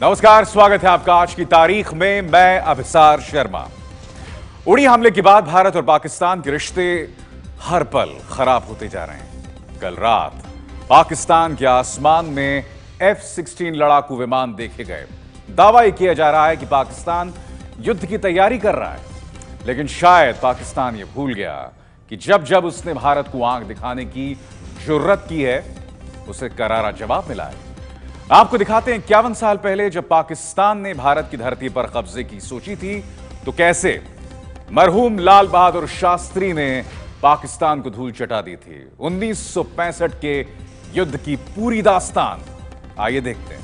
नमस्कार, स्वागत है आपका आज की तारीख में। मैं अभिसार शर्मा। उड़ी हमले के बाद भारत और पाकिस्तान के रिश्ते हर पल खराब होते जा रहे हैं। कल रात पाकिस्तान के आसमान में F-16 लड़ाकू विमान देखे गए। दावा यह किया जा रहा है कि पाकिस्तान युद्ध की तैयारी कर रहा है, लेकिन शायद पाकिस्तान यह भूल गया कि जब जब उसने भारत को आंख दिखाने की जुर्रत की है, उसे करारा जवाब मिला है। आपको दिखाते हैं 51 साल पहले जब पाकिस्तान ने भारत की धरती पर कब्जे की सोची थी, तो कैसे मरहूम लाल बहादुर शास्त्री ने पाकिस्तान को धूल चटा दी थी। 1965 के युद्ध की पूरी दास्तान आइए देखते हैं।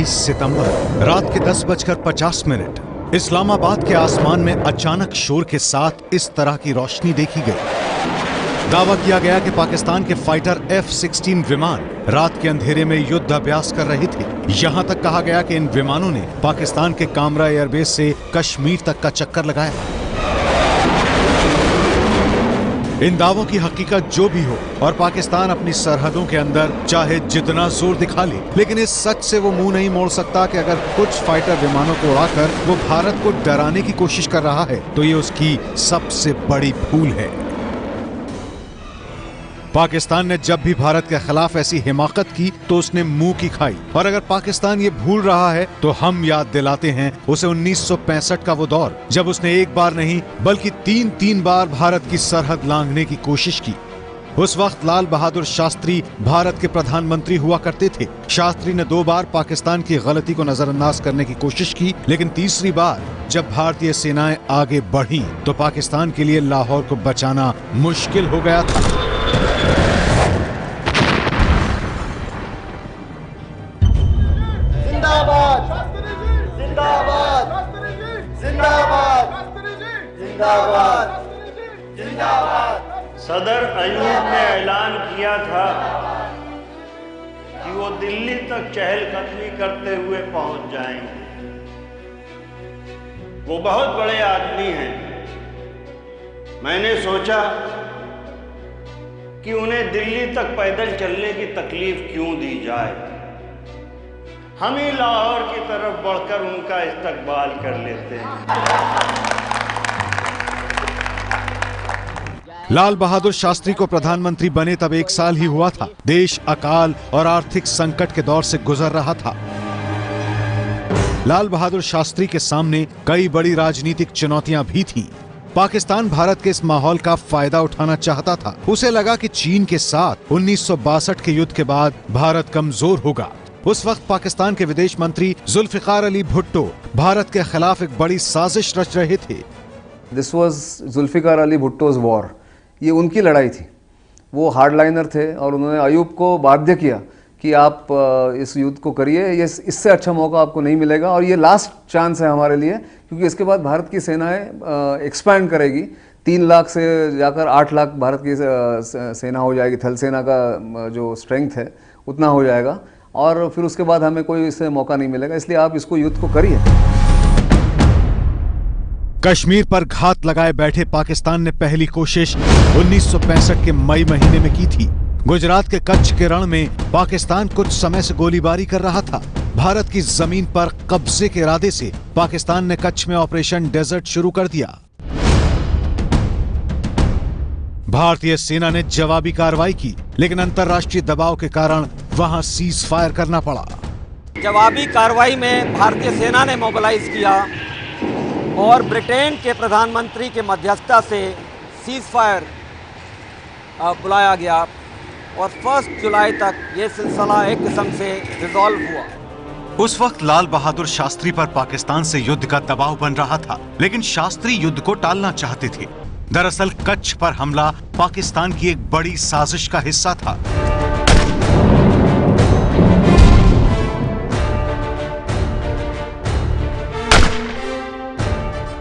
सितंबर रात के 10:50 इस्लामाबाद के आसमान में अचानक शोर के साथ इस तरह की रोशनी देखी गई। दावा किया गया कि पाकिस्तान के फाइटर F-16 विमान रात के अंधेरे में युद्ध अभ्यास कर रहे थे। यहां तक कहा गया कि इन विमानों ने पाकिस्तान के कामरा एयरबेस से कश्मीर तक का चक्कर लगाया। इन दावों की हकीकत जो भी हो और पाकिस्तान अपनी सरहदों के अंदर चाहे जितना जोर दिखा ले, लेकिन इस सच से वो मुंह नहीं मोड़ सकता कि अगर कुछ फाइटर विमानों को उड़ाकर वो भारत को डराने की कोशिश कर रहा है तो ये उसकी सबसे बड़ी भूल है। पाकिस्तान ने जब भी भारत के खिलाफ ऐसी हिमाकत की तो उसने मुंह की खाई, और अगर पाकिस्तान ये भूल रहा है तो हम याद दिलाते हैं उसे 1965 का वो दौर जब उसने एक बार नहीं बल्कि तीन बार भारत की सरहद लांघने की कोशिश की। उस वक्त लाल बहादुर शास्त्री भारत के प्रधानमंत्री हुआ करते थे। शास्त्री ने 2 बार पाकिस्तान की गलती को नजरअंदाज करने की कोशिश की, लेकिन तीसरी बार जब भारतीय सेनाएं आगे बढ़ी तो पाकिस्तान के लिए लाहौर को बचाना मुश्किल हो गया था। सदर अयूब ने ऐलान किया था कि वो दिल्ली तक चहलकदमी करते हुए पहुंच जाएंगे। वो बहुत बड़े आदमी हैं। मैंने सोचा कि उन्हें दिल्ली तक पैदल चलने की तकलीफ क्यों दी जाए, हम ही लाहौर की तरफ बढ़कर उनका इस्तकबाल कर लेते हैं। लाल बहादुर शास्त्री को प्रधानमंत्री बने तब 1 साल ही हुआ था। देश अकाल और आर्थिक संकट के दौर से गुजर रहा था। लाल बहादुर शास्त्री के सामने कई बड़ी राजनीतिक चुनौतियां भी थीं। पाकिस्तान भारत के इस माहौल का फायदा उठाना चाहता था। उसे लगा कि चीन के साथ 1962 के युद्ध के बाद भारत कमजोर होगा। उस वक्त पाकिस्तान के विदेश मंत्री जुल्फिकार अली भुट्टो भारत के खिलाफ एक बड़ी साजिश रच रहे थे। This was Zulfikar Ali Bhutto's war. ये उनकी लड़ाई थी। वो हार्डलाइनर थे और उन्होंने अयूब को बाध्य किया कि आप इस युद्ध को करिए, ये इससे अच्छा मौका आपको नहीं मिलेगा और ये लास्ट चांस है हमारे लिए, क्योंकि इसके बाद भारत की सेनाएं एक्सपैंड करेगी। 3 लाख से जाकर 8 लाख भारत की सेना हो जाएगी। थल सेना का जो स्ट्रेंथ है उतना हो जाएगा और फिर उसके बाद हमें कोई इससे मौका नहीं मिलेगा, इसलिए आप इसको युद्ध को करिए। कश्मीर पर घात लगाए बैठे पाकिस्तान ने पहली कोशिश 1965 के मई महीने में की थी। गुजरात के कच्छ के रण में पाकिस्तान कुछ समय से गोलीबारी कर रहा था। भारत की जमीन पर कब्जे के इरादे से पाकिस्तान ने कच्छ में ऑपरेशन डेजर्ट शुरू कर दिया। भारतीय सेना ने जवाबी कार्रवाई की, लेकिन अंतर्राष्ट्रीय दबाव के कारण वहां सीज फायर करना पड़ा। जवाबी कार्रवाई में भारतीय सेना ने मोबिलाइज किया और ब्रिटेन के प्रधानमंत्री के मध्यस्थता से सीज फायर बुलाया गया और 1 जुलाई तक ये सिलसिला एक किस्म से रिजॉल्व हुआ। उस वक्त लाल बहादुर शास्त्री पर पाकिस्तान से युद्ध का दबाव बन रहा था, लेकिन शास्त्री युद्ध को टालना चाहते थे। दरअसल कच्छ पर हमला पाकिस्तान की एक बड़ी साजिश का हिस्सा था।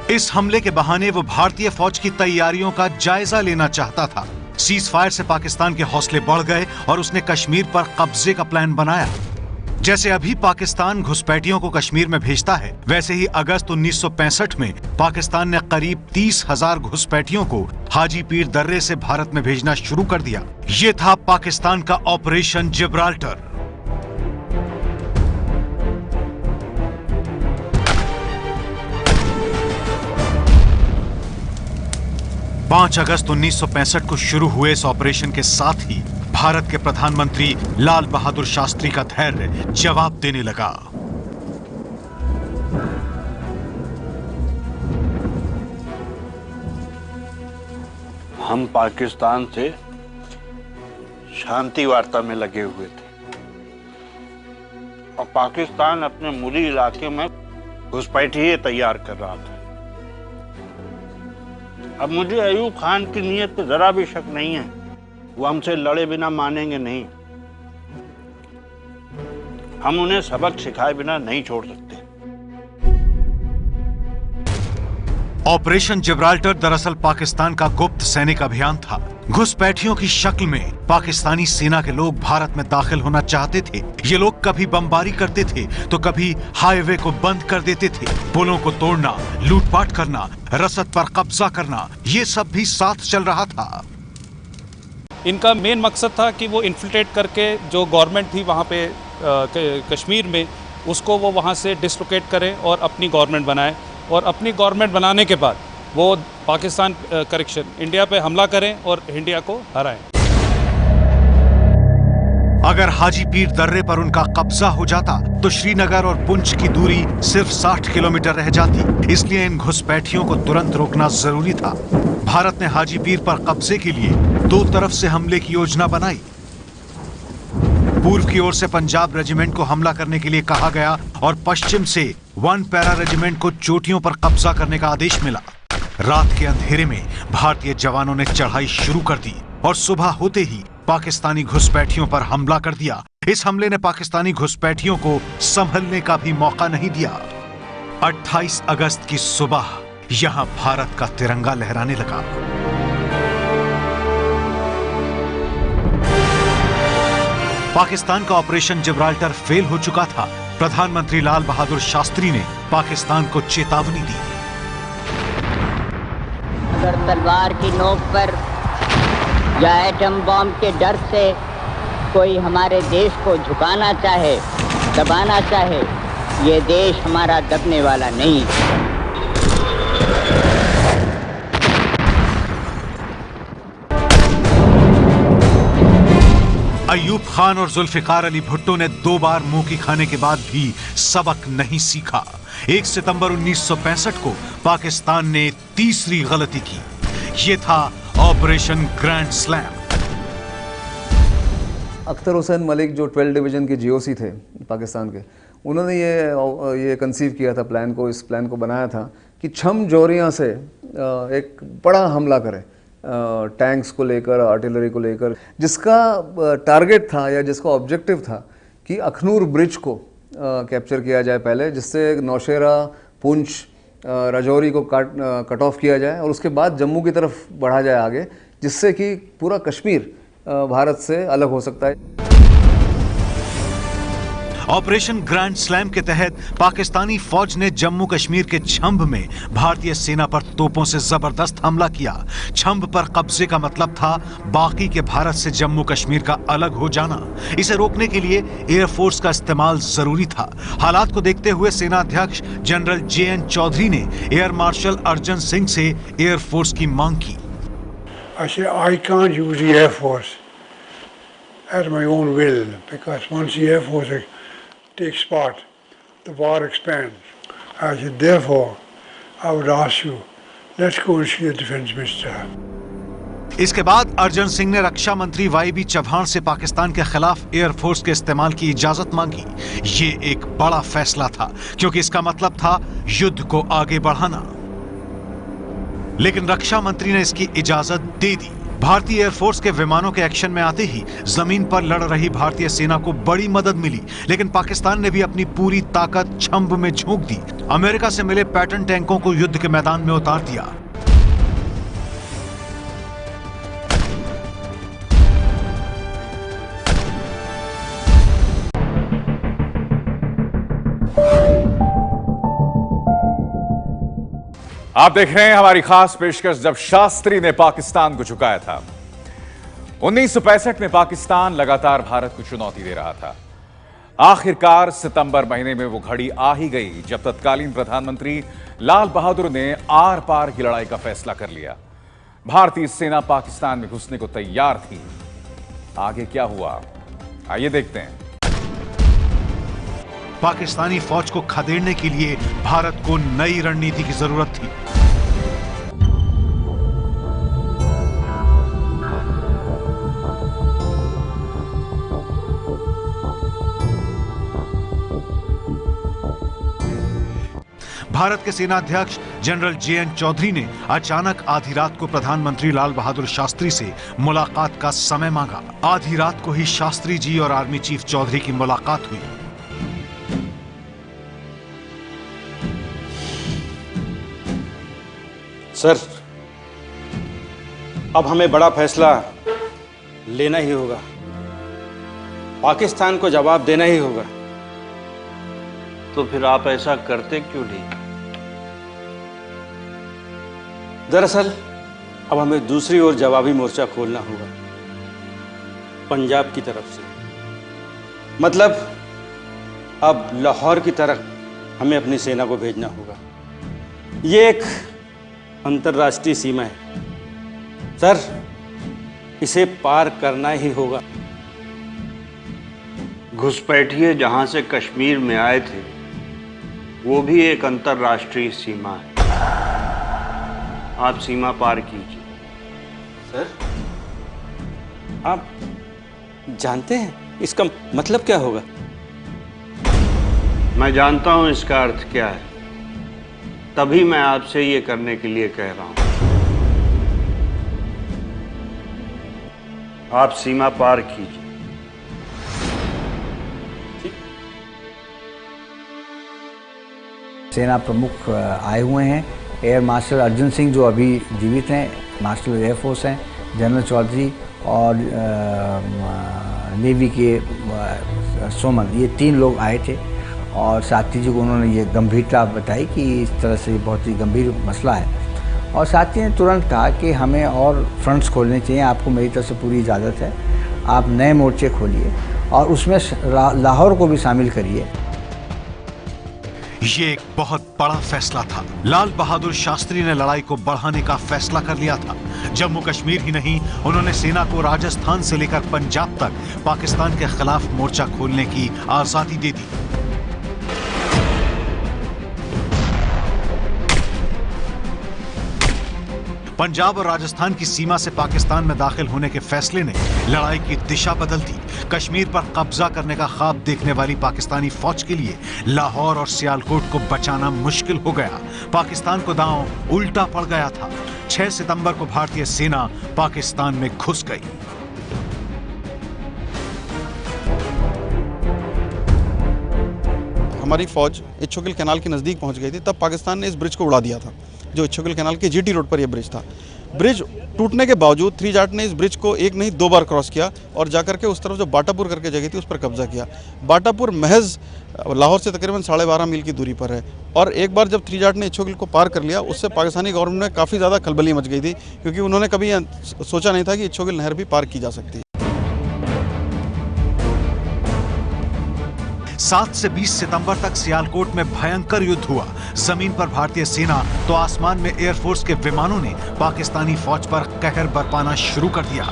इस हमले के बहाने वो भारतीय फौज की तैयारियों का जायजा लेना चाहता था। सीज फायर से पाकिस्तान के हौसले बढ़ गए और उसने कश्मीर पर कब्जे का प्लान बनाया। जैसे अभी पाकिस्तान घुसपैठियों को कश्मीर में भेजता है, वैसे ही अगस्त 1965 में पाकिस्तान ने करीब 30,000 घुसपैठियों को हाजी पीर दर्रे से भारत में भेजना शुरू कर दिया। ये था पाकिस्तान का ऑपरेशन जिब्राल्टर। 5 अगस्त 1965 को शुरू हुए इस ऑपरेशन के साथ ही भारत के प्रधानमंत्री लाल बहादुर शास्त्री का धैर्य जवाब देने लगा। हम पाकिस्तान से शांति वार्ता में लगे हुए थे और पाकिस्तान अपने मूली इलाके में घुसपैठिए तैयार कर रहा था। अब मुझे अयूब खान की नीयत पे जरा भी शक नहीं है, वो हमसे लड़े बिना मानेंगे नहीं। हम उन्हें सबक सिखाए बिना नहीं छोड़ सकते। ऑपरेशन जिब्राल्टर दरअसल पाकिस्तान का गुप्त सैनिक अभियान था। घुसपैठियों की शक्ल में पाकिस्तानी सेना के लोग भारत में दाखिल होना चाहते थे। ये लोग कभी बमबारी करते थे तो कभी हाईवे को बंद कर देते थे। पुलों को तोड़ना, लूटपाट करना, रसद पर कब्जा करना, ये सब भी साथ चल रहा था। इनका मेन मकसद था कि वो इन्फिल्ट्रेट करके जो गवर्नमेंट थी वहाँ पे कश्मीर में, उसको वो वहाँ से डिसलोकेट करें और अपनी गवर्नमेंट बनाएं, और अपनी गवर्नमेंट बनाने के बाद वो पाकिस्तान इंडिया पे हमला करें और इंडिया को हराएं। अगर हाजी पीर दर्रे पर उनका कब्जा हो जाता तो श्रीनगर और पुंछ की दूरी सिर्फ 60 किलोमीटर रह जाती। इसलिए इन घुसपैठियों को तुरंत रोकना जरूरी था। भारत ने हाजी पीर पर कब्जे के लिए 2 तरफ से हमले की योजना बनाई। पूर्व की ओर से पंजाब रेजिमेंट को हमला करने के लिए कहा गया और पश्चिम से 1 पैरा रेजिमेंट को चोटियों पर कब्जा करने का आदेश मिला। रात के अंधेरे में भारतीय जवानों ने चढ़ाई शुरू कर दी और सुबह होते ही पाकिस्तानी घुसपैठियों पर हमला कर दिया। इस हमले ने पाकिस्तानी घुसपैठियों को संभलने का भी मौका नहीं दिया। 28 अगस्त की सुबह यहां भारत का तिरंगा लहराने लगा। पाकिस्तान का ऑपरेशन जिब्राल्टर फेल हो चुका था। प्रधानमंत्री लाल बहादुर शास्त्री ने पाकिस्तान को चेतावनी दी। अगर तलवार की नोक पर या एटम बम के डर से कोई हमारे देश को झुकाना चाहे, दबाना चाहे, ये देश हमारा दबने वाला नहीं। अयूब खान और जुल्फिकार अली भुट्टो ने 2 बार मुंह की खाने के बाद भी सबक नहीं सीखा। 1 सितंबर 1965 को पाकिस्तान ने तीसरी गलती की। यह था operation grand slam. Akhtar Hussain Malik जो 12 डिवीज़न के जीओसी थे पाकिस्तान के, उन्होंने ये कंसीव किया था प्लान को, इस प्लान को बनाया था कि छम जोरियां से एक बड़ा हमला करें टैंक्स को लेकर, आर्टिलरी को लेकर, जिसका टारगेट था या जिसका ऑब्जेक्टिव था कि अखनूर ब्रिज को कैप्चर किया जाए पहले, जिससे नौशेरा, पुंछ, राजौरी को कट ऑफ किया जाए और उसके बाद जम्मू की तरफ बढ़ा जाए आगे, जिससे कि पूरा कश्मीर भारत से अलग हो सकता है। ऑपरेशन ग्रैंड स्लैम के तहत पाकिस्तानी फौज ने जम्मू कश्मीर के छंब में भारतीय सेना पर तोपों से जबरदस्त हमला किया। छंब पर कब्जे का मतलब था बाकी के भारत से जम्मू कश्मीर का अलग हो जाना। इसे रोकने के लिए एयरफोर्स का इस्तेमाल जरूरी था। हालात को देखते हुए सेना अध्यक्ष जनरल JN चौधरी ने एयर मार्शल अर्जन सिंह से एयरफोर्स की मांग की। I can't use the Air Force at my own will, because once the Air Force takes part, the war expands. I said, therefore, I would ask you, let's go and see the defense minister. इसके बाद अर्जन सिंह ने रक्षा मंत्री YB Chauhan से पाकिस्तान के खिलाफ air force के इस्तेमाल की इजाजत मांगी। ये एक बड़ा फैसला था, क्योंकि इसका मतलब था युद्ध को आगे बढ़ाना। लेकिन रक्षा मंत्री ने इसकी इजाजत दे दी। भारतीय एयरफोर्स के विमानों के एक्शन में आते ही जमीन पर लड़ रही भारतीय सेना को बड़ी मदद मिली। लेकिन पाकिस्तान ने भी अपनी पूरी ताकत छंब में झोंक दी। अमेरिका से मिले पैटर्न टैंकों को युद्ध के मैदान में उतार दिया। आप देख रहे हैं हमारी खास पेशकश जब शास्त्री ने पाकिस्तान को झुकाया था। 1965 में पाकिस्तान लगातार भारत को चुनौती दे रहा था। आखिरकार सितंबर महीने में वो घड़ी आ ही गई जब तत्कालीन प्रधानमंत्री लाल बहादुर ने आर पार की लड़ाई का फैसला कर लिया। भारतीय सेना पाकिस्तान में घुसने को तैयार थी। आगे क्या हुआ, आइए देखते हैं। पाकिस्तानी फौज को खदेड़ने के लिए भारत को नई रणनीति की जरूरत थी। भारत के सेनाध्यक्ष जनरल JN चौधरी ने अचानक आधी रात को प्रधानमंत्री लाल बहादुर शास्त्री से मुलाकात का समय मांगा। आधी रात को ही शास्त्री जी और आर्मी चीफ चौधरी की मुलाकात हुई। सर, अब हमें बड़ा फैसला लेना ही होगा। पाकिस्तान को जवाब देना ही होगा। तो फिर आप ऐसा करते क्यों नहीं? दरअसल अब हमें दूसरी ओर जवाबी मोर्चा खोलना होगा, पंजाब की तरफ से। मतलब अब लाहौर की तरफ हमें अपनी सेना को भेजना होगा। ये एक अंतर्राष्ट्रीय सीमा है सर, इसे पार करना ही होगा। घुसपैठिए जहां से कश्मीर में आए थे वो भी एक अंतर्राष्ट्रीय सीमा है। आप सीमा पार कीजिए। सर, आप जानते हैं इसका मतलब क्या होगा? मैं जानता हूं इसका अर्थ क्या है, तभी मैं आपसे ये करने के लिए कह रहा हूं। आप सीमा पार कीजिए। सेना प्रमुख आए हुए हैं। एयर मार्शल अर्जुन सिंह जो अभी जीवित हैं, मार्शल एयरफोर्स हैं, जनरल चौधरी और नेवी के सोमन, ये 3 लोग आए थे। और साथी जी को उन्होंने ये गंभीरता बताई कि इस तरह से बहुत ही गंभीर मसला है। और साथी ने तुरंत कहा कि हमें और फ्रंट्स खोलने चाहिए, आपको मेरी तरफ से पूरी इजाज़त है, आप नए मोर्चे खोलिए और उसमें लाहौर को भी शामिल करिए। ये एक बहुत बड़ा फैसला था। लाल बहादुर शास्त्री ने लड़ाई को बढ़ाने का फैसला कर लिया था। जम्मू कश्मीर ही नहीं, उन्होंने सेना को राजस्थान से लेकर पंजाब तक पाकिस्तान के खिलाफ मोर्चा खोलने की आजादी दे दी। पंजाब और राजस्थान की सीमा से पाकिस्तान में दाखिल होने के फैसले ने लड़ाई की दिशा बदल दी। कश्मीर पर कब्जा करने का ख्वाब देखने वाली पाकिस्तानी फौज के लिए लाहौर और सियालकोट को बचाना मुश्किल हो गया। पाकिस्तान को दांव उल्टा पड़ गया था। 6 सितंबर को भारतीय सेना पाकिस्तान में घुस गई। हमारी फौज इच्छुकिल कैनाल के नज़दीक पहुंच गई थी, तब पाकिस्तान ने इस ब्रिज को उड़ा दिया था, जो इच्छुकिल कैनाल के GT रोड पर यह ब्रिज था। ब्रिज टूटने के बावजूद 3 जाट ने इस ब्रिज को एक नहीं 2 बार क्रॉस किया और जाकर के उस तरफ जो बाटापुर करके जगह थी उस पर कब्जा किया। बाटापुर महज लाहौर से तकरीबन 12.5 मील की दूरी पर है। और एक बार जब 3 जाट ने इच्छुकिल को पार कर लिया, उससे पाकिस्तानी गवर्नमेंट में काफ़ी ज़्यादा खलबली मच गई थी, क्योंकि उन्होंने कभी सोचा नहीं था कि इच्छुकिल नहर भी पार की जा सकती है। 7 से 20 सितंबर तक सियालकोट में भयंकर युद्ध हुआ। जमीन पर भारतीय सेना तो आसमान में एयरफोर्स के विमानों ने पाकिस्तानी फौज पर कहर बरपाना शुरू कर दिया।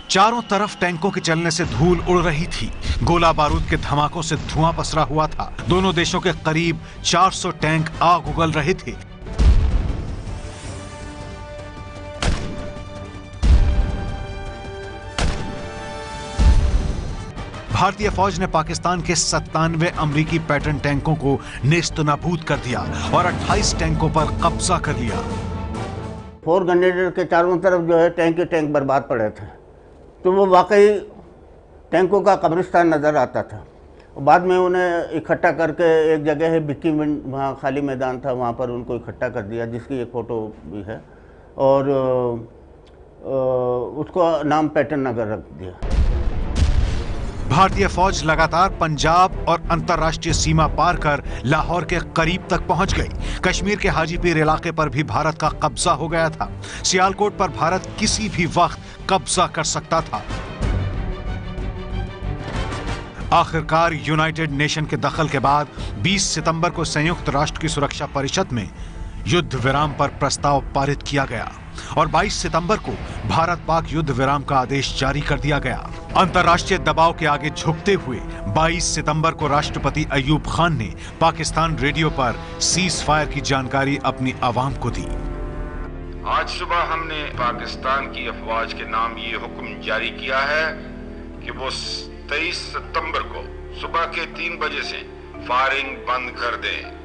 चारों तरफ टैंकों के चलने से धूल उड़ रही थी। गोला बारूद के धमाकों से धुआं पसरा हुआ था। दोनों देशों के करीब 400 टैंक आग उगल रहे थे। भारतीय फौज ने पाकिस्तान के 97 अमरीकी पैटर्न टैंकों को नेस्तनाबूद कर दिया और 28 टैंकों पर कब्जा कर लिया। 4 गन्नेडर के चारों तरफ जो है टैंक के टैंक बर्बाद पड़े थे, तो वो वाकई टैंकों का कब्रिस्तान नज़र आता था। बाद में उन्हें इकट्ठा करके एक जगह है बिक्की मिंट, वहाँ खाली मैदान था, वहाँ पर उनको इकट्ठा कर दिया, जिसकी एक फ़ोटो भी है, और उसको नाम पैटर्न नगर रख दिया। भारतीय फौज लगातार पंजाब और अंतर्राष्ट्रीय सीमा पार कर लाहौर के करीब तक पहुंच गई। कश्मीर के हाजीपीर इलाके पर भी भारत का कब्जा हो गया था। सियालकोट पर भारत किसी भी वक्त कब्जा कर सकता था। आखिरकार यूनाइटेड नेशन के दखल के बाद 20 सितंबर को संयुक्त राष्ट्र की सुरक्षा परिषद में युद्ध विराम पर प्रस्ताव पारित किया गया और 22 सितंबर को भारत पाक युद्ध विराम का आदेश जारी कर दिया गया। अंतर्राष्ट्रीय दबाव के आगे झुकते हुए 22 सितंबर को राष्ट्रपति अयूब खान ने पाकिस्तान रेडियो पर सीज फायर की जानकारी अपनी आवाम को दी। आज सुबह हमने पाकिस्तान की अफवाज के नाम ये हुक्म जारी किया है कि वो 23 सितंबर को सुबह के 3 बजे से फायरिंग बंद कर दें।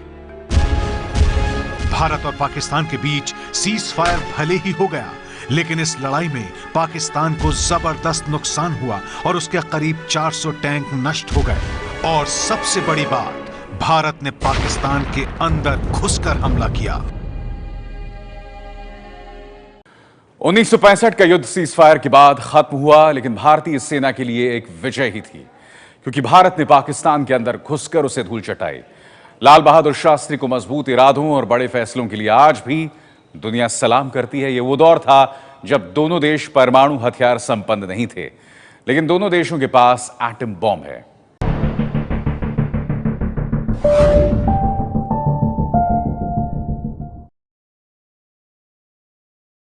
भारत और पाकिस्तान के बीच सीज फायर भले ही हो गया, लेकिन इस लड़ाई में पाकिस्तान को जबरदस्त नुकसान हुआ और उसके करीब 400 टैंक नष्ट हो गए। और सबसे बड़ी बात, भारत ने पाकिस्तान के अंदर घुसकर हमला किया। 1965 का युद्ध सीज फायर के बाद खत्म हुआ, लेकिन भारतीय सेना के लिए एक विजय ही थी, क्योंकि भारत ने पाकिस्तान के अंदर घुसकर उसे धूल चटाई। लाल बहादुर शास्त्री को मजबूत इरादों और बड़े फैसलों के लिए आज भी दुनिया सलाम करती है। यह वो दौर था जब दोनों देश परमाणु हथियार संपन्न नहीं थे, लेकिन दोनों देशों के पास एटम बॉम्ब है।